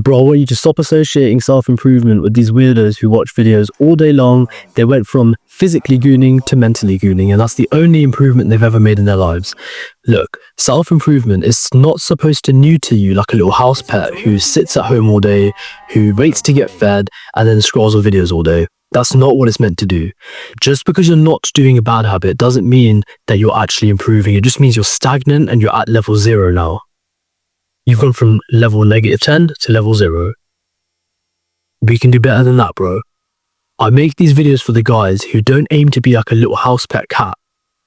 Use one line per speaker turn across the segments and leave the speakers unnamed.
Bro, I want you to stop associating self-improvement with these weirdos who watch videos all day long. They went from physically gooning to mentally gooning, and that's the only improvement they've ever made in their lives. Look, self-improvement is not supposed to neuter you like a little house pet who sits at home all day, who waits to get fed, and then scrolls on videos all day. That's not what it's meant to do. Just because you're not doing a bad habit doesn't mean that you're actually improving. It just means you're stagnant and you're at level 0 now. You've gone from level -10 to level 0. We can do better than that, bro. I make these videos for the guys who don't aim to be like a little house pet cat,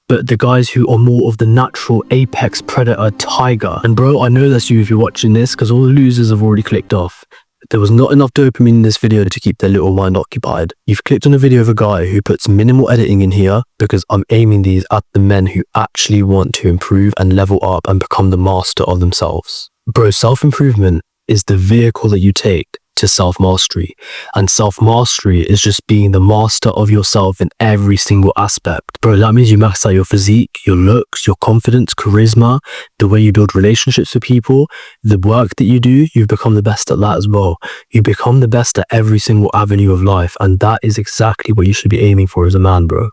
but the guys who are more of the natural apex predator tiger. And bro, I know that's you if you're watching this, because all the losers have already clicked off. There was not enough dopamine in this video to keep their little mind occupied. You've clicked on a video of a guy who puts minimal editing in here because I'm aiming these at the men who actually want to improve and level up and become the master of themselves. Bro, self-improvement is the vehicle that you take to self-mastery, and self-mastery is just being the master of yourself in every single aspect. Bro, that means you max out your physique, your looks, your confidence, charisma, the way you build relationships with people, the work that you do. You've become the best at that as well. You become the best at every single avenue of life, and that is exactly what you should be aiming for as a man, bro.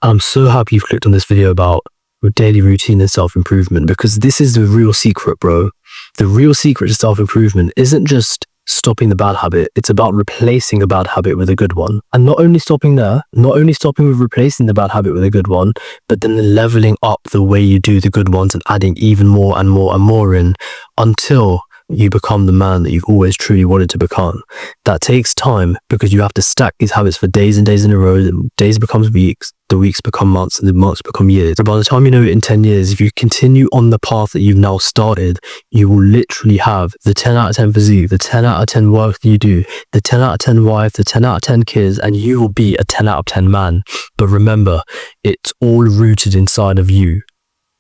I'm so happy you've clicked on this video about your daily routine and self-improvement, because this is the real secret, bro. The real secret to self-improvement isn't just stopping the bad habit, it's about replacing a bad habit with a good one. And not only stopping there, not only stopping with replacing the bad habit with a good one, but then leveling up the way you do the good ones and adding even more and more and more in until you become the man that you've always truly wanted to become. That takes time because you have to stack these habits for days and days in a row. The days becomes weeks, the weeks become months, and the months become years. So by the time you know it in 10 years, if you continue on the path that you've now started, you will literally have the 10 out of 10 physique, the 10 out of 10 work that you do, the 10 out of 10 wife, the 10 out of 10 kids, and you will be a 10 out of 10 man. But remember, it's all rooted inside of you.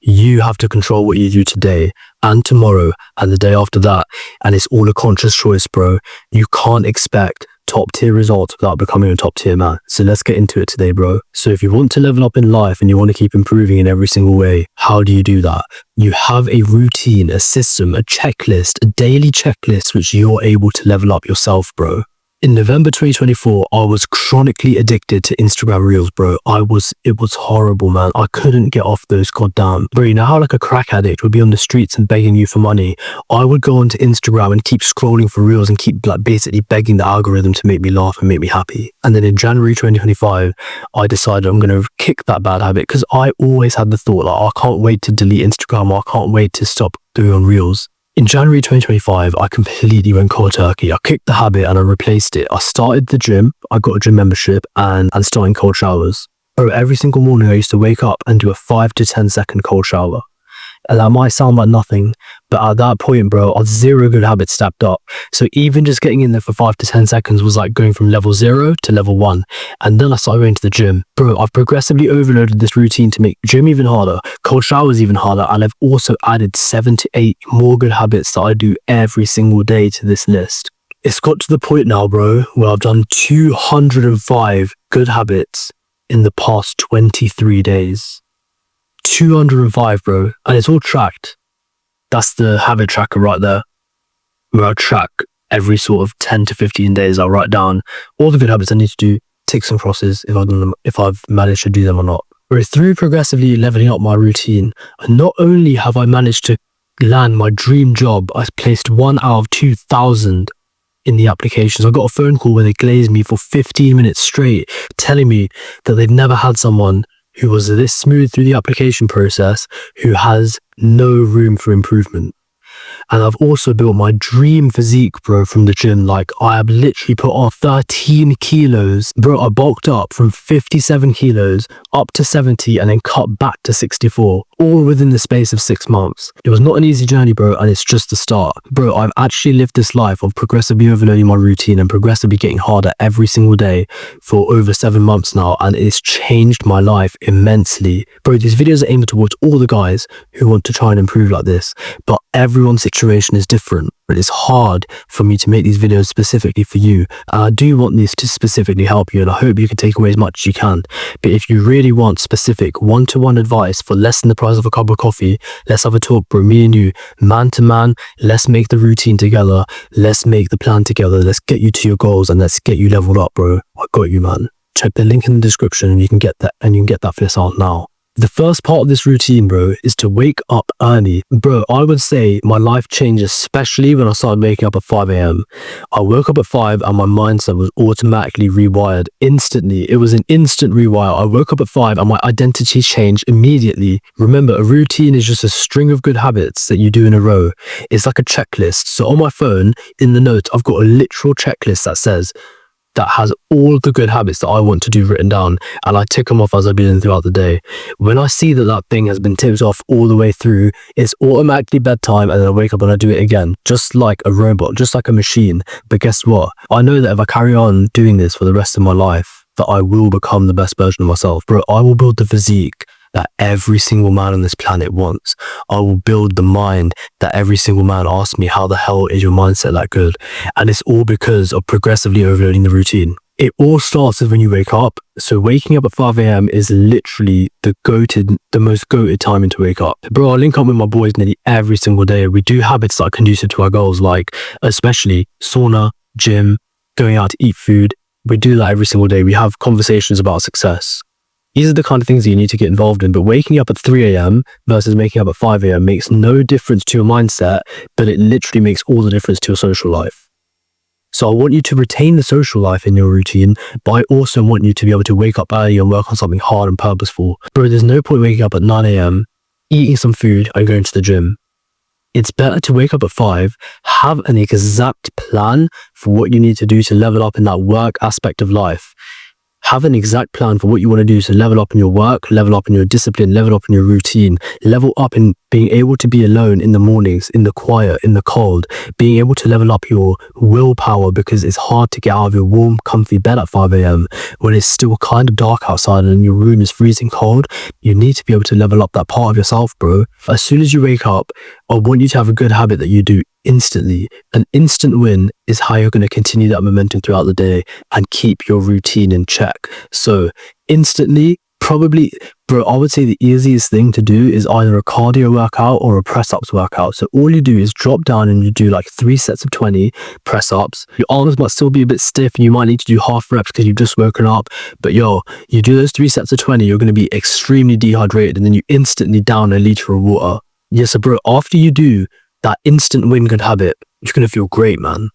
You have to control what you do today and tomorrow and the day after that. And it's all a conscious choice, bro. You can't expect top tier results without becoming a top tier man. So let's get into it today, bro. So if you want to level up in life and you want to keep improving in every single way, how do you do that? You have a routine, a system, a checklist, a daily checklist, which you're able to level up yourself, bro. In November 2024, I was chronically addicted to Instagram Reels, bro. It was horrible, man. I couldn't get off those goddamn. Bro, you know how like a crack addict would be on the streets and begging you for money? I would go onto Instagram and keep scrolling for Reels and keep like basically begging the algorithm to make me laugh and make me happy. And then in January 2025, I decided I'm going to kick that bad habit because I always had the thought like, I can't wait to delete Instagram, or I can't wait to stop doing on Reels. In January 2025, I completely went cold turkey. I kicked the habit and I replaced it. I started the gym. I got a gym membership and starting cold showers. Bro, every single morning I used to wake up and do a 5 to 10 second cold shower. And that might sound like nothing, but at that point, bro, I had 0 good habits stacked up. So even just getting in there for 5 to 10 seconds was like going from level 0 to level 1. And then I started going to the gym. Bro, I've progressively overloaded this routine to make gym even harder, cold showers even harder, and I've also added 7 to 8 more good habits that I do every single day to this list. It's got to the point now, bro, where I've done 205 good habits in the past 23 days. 205, bro, and it's all tracked. That's the habit tracker right there, where I track every sort of 10 to 15 days. I'll write down all the good habits I need to do, tick some crosses if I've done them, if I've managed to do them or not. Where through progressively leveling up my routine, and not only have I managed to land my dream job, I placed 1 out of 2,000 in the applications. I got a phone call where they glazed me for 15 minutes straight, telling me that they've never had someone who was this smooth through the application process, who has no room for improvement. And I've also built my dream physique, bro, from the gym. Like, I have literally put on 13 kilos. Bro, I bulked up from 57 kilos up to 70 and then cut back to 64, all within the space of 6 months. It was not an easy journey, bro, and it's just the start. Bro, I've actually lived this life of progressively overloading my routine and progressively getting harder every single day for over 7 months now, and it's changed my life immensely. Bro, these videos are aimed towards all the guys who want to try and improve like this, but everyone's situation is different, but it's hard for me to make these videos specifically for you. And I do want this to specifically help you, and I hope you can take away as much as you can. But if you really want specific one-to-one advice for less than the price of a cup of coffee, let's have a talk, bro. Me and you, man to man, let's make the routine together. Let's make the plan together. Let's get you to your goals and let's get you leveled up, bro. I got you, man. Check the link in the description and you can get that for yourself now. The first part of this routine, bro, is to wake up early. Bro, I would say my life changed, especially when I started waking up at 5 a.m. I woke up at 5 and my mindset was automatically rewired instantly. It was an instant rewire. I woke up at 5 and my identity changed immediately. Remember, a routine is just a string of good habits that you do in a row. It's like a checklist. So on my phone, in the notes, I've got a literal checklist that has all the good habits that I want to do written down, and I tick them off as I begin throughout the day. When I see that thing has been ticked off all the way through, it's automatically bedtime, and then I wake up and I do it again, just like a robot, just like a machine. But guess what? I know that if I carry on doing this for the rest of my life, that I will become the best version of myself. Bro, I will build the physique that every single man on this planet wants. I will build the mind that every single man asks me, how the hell is your mindset that good? And it's all because of progressively overloading the routine. It all starts with when you wake up. So waking up at 5 a.m. is literally the most goated timing to wake up. Bro, I link up with my boys nearly every single day. We do habits that are conducive to our goals, like especially sauna, gym, going out to eat food. We do that every single day. We have conversations about success. These are the kind of things that you need to get involved in. But waking up at 3 a.m. versus waking up at 5 a.m. makes no difference to your mindset, but it literally makes all the difference to your social life. So I want you to retain the social life in your routine, but I also want you to be able to wake up early and work on something hard and purposeful. Bro, there's no point waking up at 9 a.m., eating some food and going to the gym. It's better to wake up at 5, have an exact plan for what you need to do to level up in that work aspect of life. Have an exact plan for what you want to do to level up in your work, level up in your discipline, level up in your routine, level up in being able to be alone in the mornings, in the quiet, in the cold, being able to level up your willpower, because it's hard to get out of your warm, comfy bed at 5 a.m. when it's still kind of dark outside and your room is freezing cold. You need to be able to level up that part of yourself, bro. As soon as you wake up, I want you to have a good habit that you do instantly. An instant win is how you're going to continue that momentum throughout the day and keep your routine in check. So instantly, probably, bro, I would say the easiest thing to do is either a cardio workout or a press-ups workout. So all you do is drop down and you do like 3 sets of 20 press-ups. Your arms might still be a bit stiff and you might need to do half reps because you've just woken up. But yo, you do those 3 sets of 20, you're going to be extremely dehydrated and then you instantly down a liter of water. Yes, so bro, after you do that instant win good habit, you're going to feel great, man.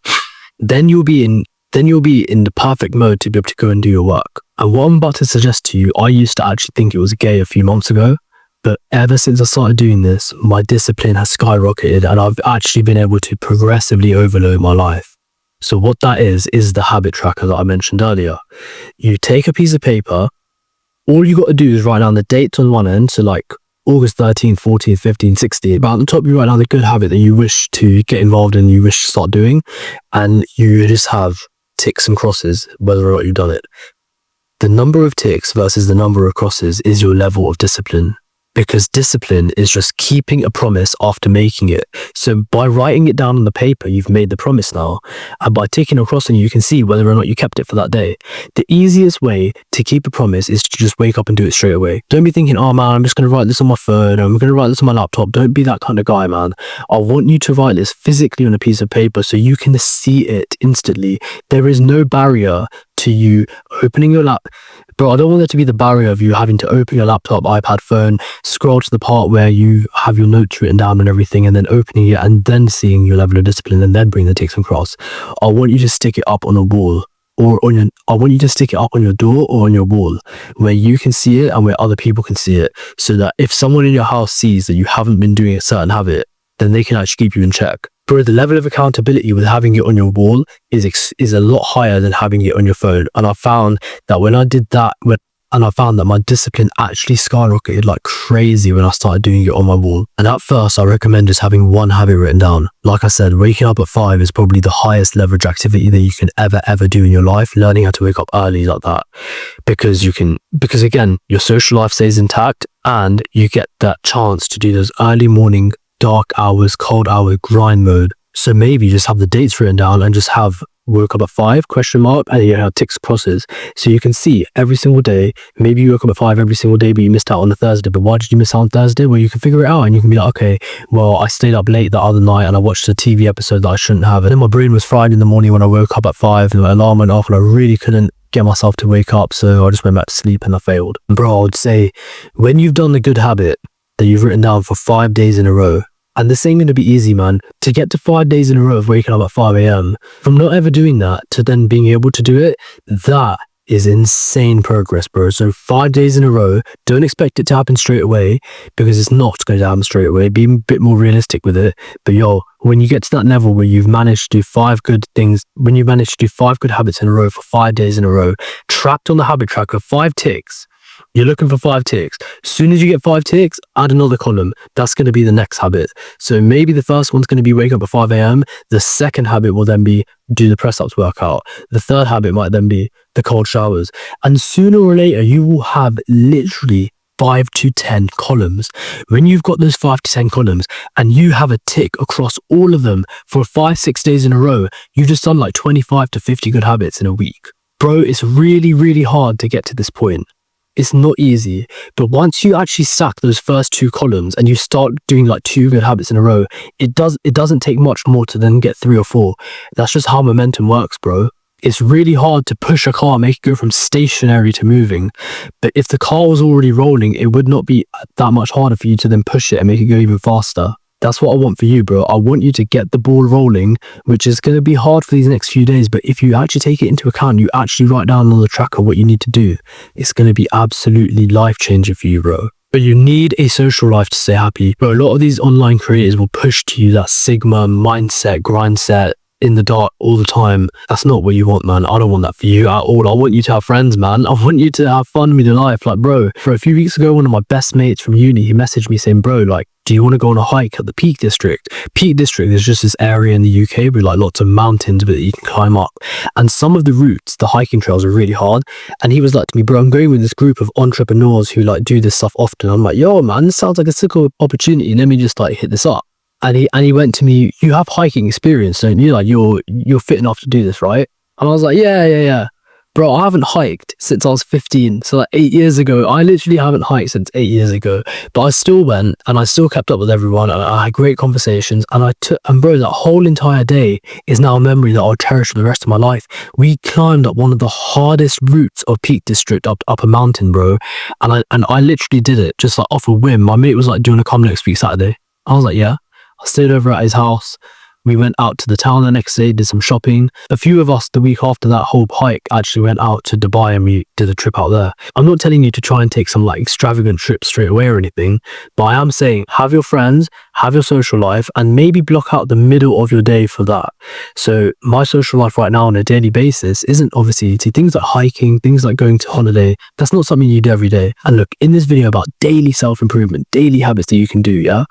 Then you'll be in the perfect mode to be able to go and do your work. And what I'm about to suggest to you, I used to actually think it was gay a few months ago, but ever since I started doing this, my discipline has skyrocketed and I've actually been able to progressively overload my life. So what that is the habit tracker that I mentioned earlier. You take a piece of paper, all you got to do is write down the dates on one end, so like August 13th, 14th, 15th, 16th. But at the top, you write down the good habit that you wish to get involved in, you wish to start doing, and you just have ticks and crosses, whether or not you've done it. The number of ticks versus the number of crosses is your level of discipline. Because discipline is just keeping a promise after making it. So by writing it down on the paper, you've made the promise now. And by ticking a cross on you can see whether or not you kept it for that day. The easiest way to keep a promise is to just wake up and do it straight away. Don't be thinking, oh man, I'm just going to write this on my phone, or I'm going to write this on my laptop. Don't be that kind of guy, man. I want you to write this physically on a piece of paper so you can see it instantly. There is no barrier to you opening your laptop. Bro, I don't want there to be the barrier of you having to open your laptop, iPad, phone, scroll to the part where you have your notes written down and everything, and then opening it and then seeing your level of discipline and then bring the ticks and cross. I want you to stick it up on a wall, or I want you to stick it up on your door or on your wall where you can see it and where other people can see it, so that if someone in your house sees that you haven't been doing a certain habit, then they can actually keep you in check. Bro, the level of accountability with having it on your wall is a lot higher than having it on your phone. And I found that when I did that, and I found that my discipline actually skyrocketed like crazy when I started doing it on my wall. And at first, I recommend just having one habit written down. Like I said, waking up at 5 is probably the highest leverage activity that you can ever do in your life. Learning how to wake up early like that, because again, your social life stays intact and you get that chance to do those early morning dark hours, cold hour grind mode. So maybe just have the dates written down and just have woke up at 5 question mark, and you have ticks, crosses, so you can see every single day. Maybe you woke up at 5 every single day, but you missed out on the Thursday. But why did you miss out on Thursday? Well, you can figure it out, and you can be like, okay, well, I stayed up late the other night and I watched a TV episode that I shouldn't have, and then my brain was fried in the morning when I woke up at 5 and the alarm went off and I really couldn't get myself to wake up, so I just went back to sleep and I failed. Bro, I would say when you've done the good habit that you've written down for 5 days in a row, and this ain't going to be easy, man, to get to 5 days in a row of waking up at 5 a.m. from not ever doing that to then being able to do it, that is insane progress, bro. So 5 days in a row, don't expect it to happen straight away, because it's not going to happen straight away. Be a bit more realistic with it. But yo, when you get to that level where you've managed to do 5 good things, when you manage to do 5 good habits in a row for 5 days in a row, tracked on the habit tracker, 5 ticks, you're looking for 5 ticks. As soon as you get 5 ticks, add another column. That's going to be the next habit. So maybe the first one's going to be wake up at 5 a.m. The second habit will then be do the press ups workout. The third habit might then be the cold showers. And sooner or later, you will have literally 5 to 10 columns. When you've got those 5 to 10 columns and you have a tick across all of them for 5-6 days in a row, you've just done like 25 to 50 good habits in a week. Bro, it's really, really hard to get to this point. It's not easy, but once you actually stack those first 2 columns and you start doing like 2 good habits in a row, it doesn't take much more to then get 3 or 4. That's just how momentum works, bro. It's really hard to push a car, make it go from stationary to moving. But if the car was already rolling, it would not be that much harder for you to then push it and make it go even faster. That's what I want for you, bro. I want you to get the ball rolling, which is going to be hard for these next few days. But if you actually take it into account, you actually write down on the tracker what you need to do, it's going to be absolutely life-changing for you, bro. But you need a social life to stay happy. Bro, a lot of these online creators will push to you that Sigma mindset, grind set, in the dark all the time. That's not what you want, man. I don't want that for you at all. I want you to have friends, man. I want you to have fun with your life. Like, bro, for a few weeks ago, one of my best mates from uni, he messaged me saying, bro, like, do you want to go on a hike at the Peak District? Peak District is just this area in the UK with like lots of mountains that you can climb up. And some of the routes, the hiking trails are really hard. And he was like to me, bro, I'm going with this group of entrepreneurs who like do this stuff often. I'm like, yo, man, this sounds like a sick opportunity. Let me just like hit this up. And he went to me, you have hiking experience, don't you? Like you're fit enough to do this, right? And I was like, yeah. Bro, I haven't hiked since I was 15. So like 8 years ago, I literally haven't hiked since 8 years ago. But I still went and I still kept up with everyone and I had great conversations. And bro, that whole entire day is now a memory that I'll cherish for the rest of my life. We climbed up one of the hardest routes of Peak District up a mountain, bro. And I literally did it just like off a whim. My mate was like, do you want to come next week Saturday? I was like, yeah. I stayed over at his house. We went out to the town the next day, did some shopping. A few of us the week after that whole hike actually went out to Dubai and we did a trip out there. I'm not telling you to try and take some like extravagant trip straight away or anything, but I am saying have your friends, have your social life, and maybe block out the middle of your day for that. So my social life right now on a daily basis isn't obviously things like hiking, things like going to holiday. That's not something you do every day. And look, in this video about daily self-improvement, daily habits that you can do, yeah?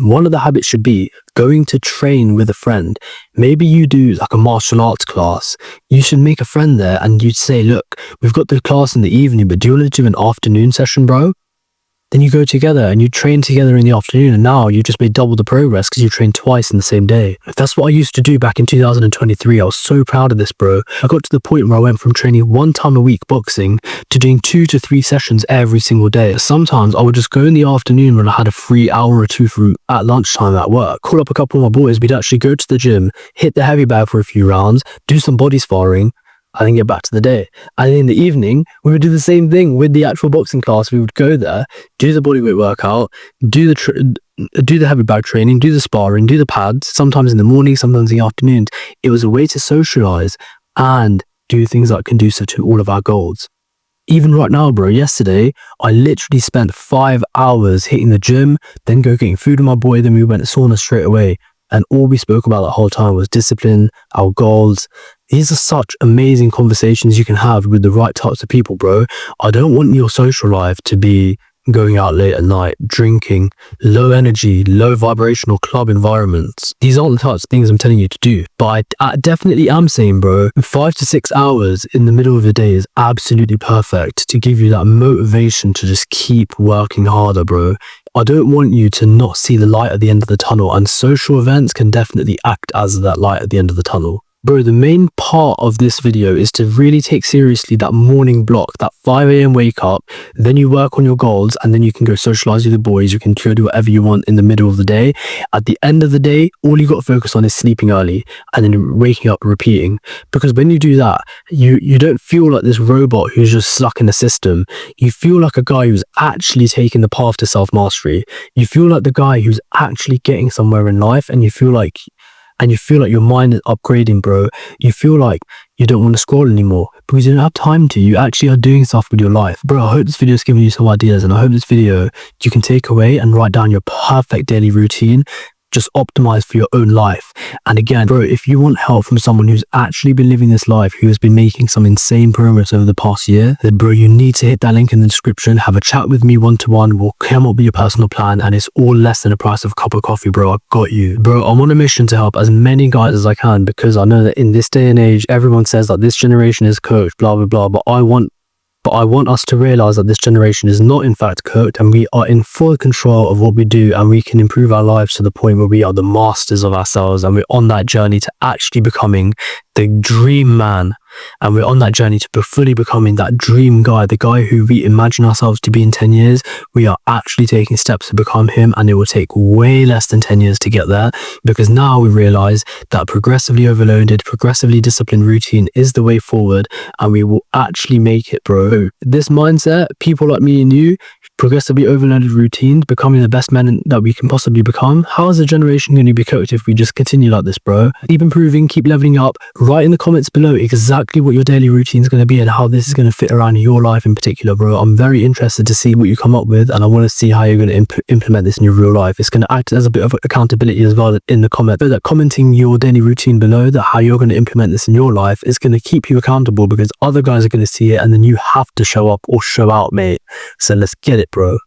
One of the habits should be going to train with a friend. Maybe you do like a martial arts class. You should make a friend there and you'd say, look, we've got the class in the evening, but do you want to do an afternoon session, bro? Then you go together and you train together in the afternoon, and now you just made double the progress because you trained twice in the same day. That's what I used to do back in 2023. I was so proud of this, bro. I got to the point where I went from training 1 time a week boxing to doing 2 to 3 sessions every single day. Sometimes I would just go in the afternoon when I had a free hour or 2 at lunchtime at work, call up a couple of my boys, we'd actually go to the gym, hit the heavy bag for a few rounds, do some body sparring, and then get back to the day. And in the evening, we would do the same thing with the actual boxing class. We would go there, do the bodyweight workout, do the heavy bag training, do the sparring, do the pads, sometimes in the morning, sometimes in the afternoons. It was a way to socialize and do things that are conducive to all of our goals. Even right now, bro, yesterday, I literally spent 5 hours hitting the gym, then go getting food with my boy, then we went to sauna straight away. And all we spoke about that whole time was discipline, our goals. These are such amazing conversations you can have with the right types of people, bro. I don't want your social life to be going out late at night, drinking, low energy, low vibrational club environments. These aren't the types of things I'm telling you to do. But I definitely am saying, bro, 5 to 6 hours in the middle of the day is absolutely perfect to give you that motivation to just keep working harder, bro. I don't want you to not see the light at the end of the tunnel, and social events can definitely act as that light at the end of the tunnel. Bro, the main part of this video is to really take seriously that morning block, that 5 a.m. wake up, then you work on your goals, and then you can go socialize with the boys, you can go do whatever you want in the middle of the day. At the end of the day, all you got to focus on is sleeping early and then waking up repeating. Because when you do that, you don't feel like this robot who's just stuck in the system. You feel like a guy who's actually taking the path to self-mastery. You feel like the guy who's actually getting somewhere in life, and you feel like your mind is upgrading, bro. You feel like you don't want to scroll anymore because you don't have time to. You actually are doing stuff with your life. Bro, I hope this video is giving you some ideas, and I hope this video you can take away and write down your perfect daily routine. Just optimize for your own life. And again, bro, if you want help from someone who's actually been living this life, who has been making some insane progress over the past year, then bro, you need to hit that link in the description. Have a chat with me one-to-one. We'll come up with your personal plan, and it's all less than the price of a cup of coffee, bro. I got you. Bro, I'm on a mission to help as many guys as I can, because I know that in this day and age, everyone says that this generation is coached, blah, blah, blah. But I want us to realize that this generation is not in fact cooked, and we are in full control of what we do, and we can improve our lives to the point where we are the masters of ourselves, and we're on that journey to actually becoming the dream man. And we're on that journey to fully becoming that dream guy, the guy who we imagine ourselves to be in 10 years. We are actually taking steps to become him, and it will take way less than 10 years to get there, because now we realize that progressively overloaded, progressively disciplined routine is the way forward, and we will actually make it, bro. This mindset, people like me and you, progressively overloaded routines, becoming the best men that we can possibly become. How is the generation going to be coached if we just continue like this, bro? Keep improving, keep leveling up. Write in the comments below exactly what your daily routine is going to be and how this is going to fit around your life in particular, bro. I'm very interested to see what you come up with, and I want to see how you're going to implement this in your real life. It's going to act as a bit of accountability as well in the comment. So that commenting your daily routine below, that how you're going to implement this in your life, is going to keep you accountable, because other guys are going to see it, and then you have to show up or show out, mate. So let's get it, bro.